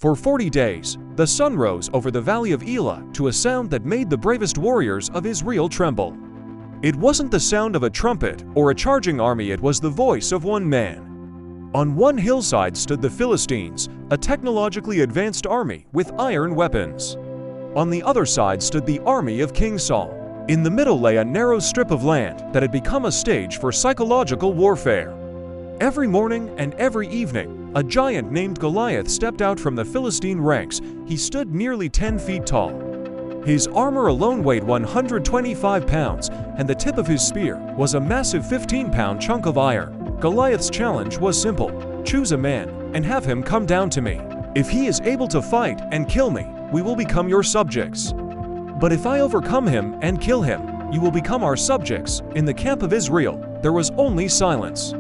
For 40 days, the sun rose over the Valley of Elah to a sound that made the bravest warriors of Israel tremble. It wasn't the sound of a trumpet or a charging army, it was the voice of one man. On one hillside stood the Philistines, a technologically advanced army with iron weapons. On the other side stood the army of King Saul. In the middle lay a narrow strip of land that had become a stage for psychological warfare. Every morning and every evening, a giant named Goliath stepped out from the Philistine ranks. He stood nearly 10 feet tall. His armor alone weighed 125 pounds, and the tip of his spear was a massive 15-pound chunk of iron. Goliath's challenge was simple: choose a man and have him come down to me. If he is able to fight and kill me, we will become your subjects. But if I overcome him and kill him, you will become our subjects. In the camp of Israel, there was only silence.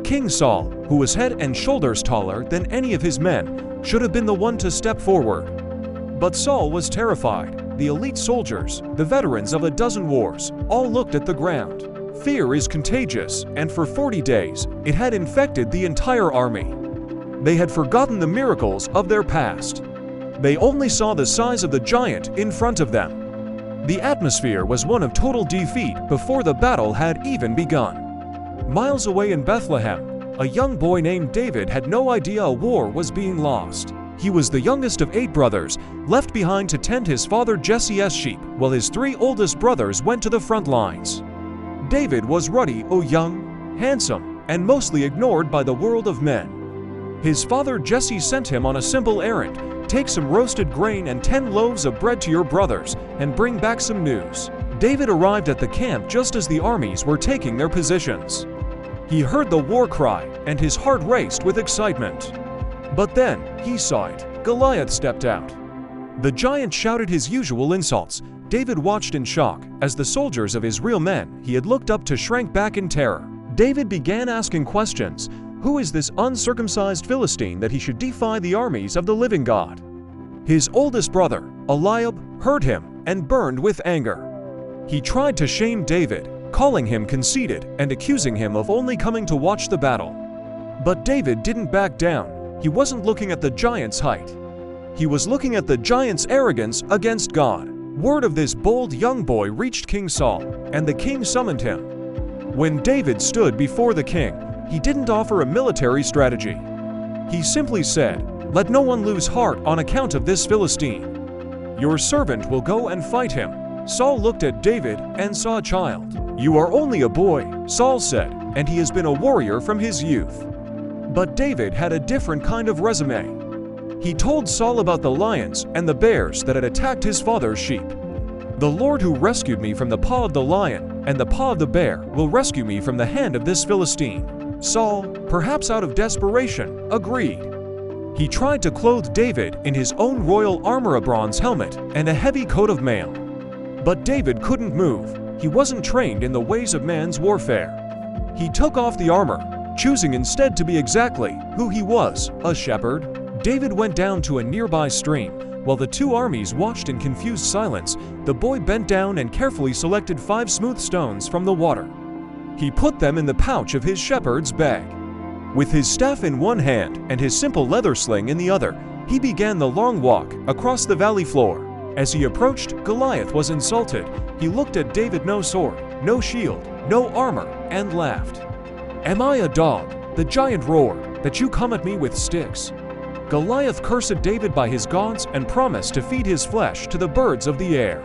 King Saul, who was head and shoulders taller than any of his men, should have been the one to step forward. But Saul was terrified. The elite soldiers, the veterans of a dozen wars, all looked at the ground. Fear is contagious, and for 40 days, it had infected the entire army. They had forgotten the miracles of their past. They only saw the size of the giant in front of them. The atmosphere was one of total defeat before the battle had even begun. Miles away in Bethlehem, a young boy named David had no idea a war was being lost. He was the youngest of 8 brothers, left behind to tend his father Jesse's sheep, while his 3 oldest brothers went to the front lines. David was ruddy, young, handsome, and mostly ignored by the world of men. His father Jesse sent him on a simple errand: take some roasted grain and 10 loaves of bread to your brothers, and bring back some news. David arrived at the camp just as the armies were taking their positions. He heard the war cry, and his heart raced with excitement. But then, he saw it. Goliath stepped out. The giant shouted his usual insults. David watched in shock, as the soldiers of his real men he had looked up to shrank back in terror. David began asking questions. Who is this uncircumcised Philistine that he should defy the armies of the living God? His oldest brother, Eliab, heard him and burned with anger. He tried to shame David, calling him conceited and accusing him of only coming to watch the battle. But David didn't back down. He wasn't looking at the giant's height. He was looking at the giant's arrogance against God. Word of this bold young boy reached King Saul, and the king summoned him. When David stood before the king, he didn't offer a military strategy. He simply said, "Let no one lose heart on account of this Philistine. Your servant will go and fight him." Saul looked at David and saw a child. "You are only a boy," Saul said, "and he has been a warrior from his youth." But David had a different kind of resume. He told Saul about the lions and the bears that had attacked his father's sheep. "The Lord who rescued me from the paw of the lion and the paw of the bear will rescue me from the hand of this Philistine." Saul, perhaps out of desperation, agreed. He tried to clothe David in his own royal armor, a bronze helmet, and a heavy coat of mail. But David couldn't move. He wasn't trained in the ways of man's warfare. He took off the armor, choosing instead to be exactly who he was, a shepherd. David went down to a nearby stream. While the 2 armies watched in confused silence, the boy bent down and carefully selected 5 smooth stones from the water. He put them in the pouch of his shepherd's bag. With his staff in one hand and his simple leather sling in the other, he began the long walk across the valley floor. As he approached, Goliath was insulted. He looked at David, no sword, no shield, no armor, and laughed. "Am I a dog?" the giant roared, "that you come at me with sticks?" Goliath cursed David by his gods and promised to feed his flesh to the birds of the air.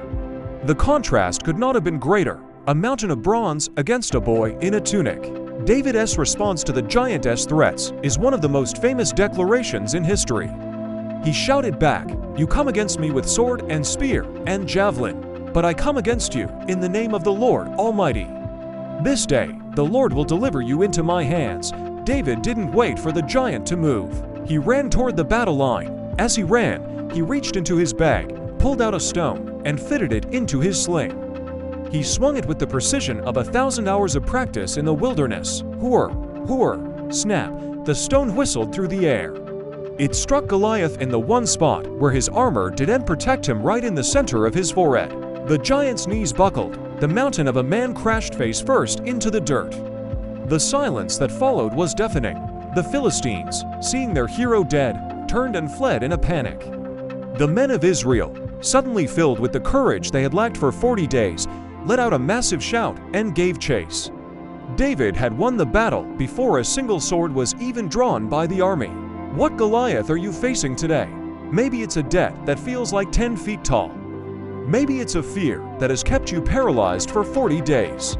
The contrast could not have been greater: a mountain of bronze against a boy in a tunic. David's response to the giant's threats is one of the most famous declarations in history. He shouted back, "You come against me with sword and spear and javelin, but I come against you in the name of the Lord Almighty. This day the Lord will deliver you into my hands." David didn't wait for the giant to move. He ran toward the battle line. As he ran, he reached into his bag, pulled out a stone, and fitted it into his sling. He swung it with the precision of 1,000 hours of practice in the wilderness. Whir, whir, snap, the stone whistled through the air. It struck Goliath in the one spot where his armor didn't protect him, right in the center of his forehead. The giant's knees buckled. The mountain of a man crashed face first into the dirt. The silence that followed was deafening. The Philistines, seeing their hero dead, turned and fled in a panic. The men of Israel, suddenly filled with the courage they had lacked for 40 days, let out a massive shout and gave chase. David had won the battle before a single sword was even drawn by the army. What Goliath are you facing today? Maybe it's a debt that feels like 10 feet tall. Maybe it's a fear that has kept you paralyzed for 40 days.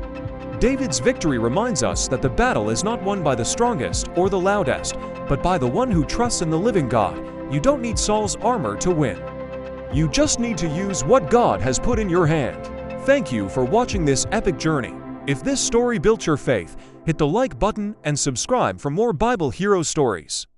David's victory reminds us that the battle is not won by the strongest or the loudest, but by the one who trusts in the living God. You don't need Saul's armor to win. You just need to use what God has put in your hand. Thank you for watching this epic journey. If this story built your faith, hit the like button and subscribe for more Bible hero stories.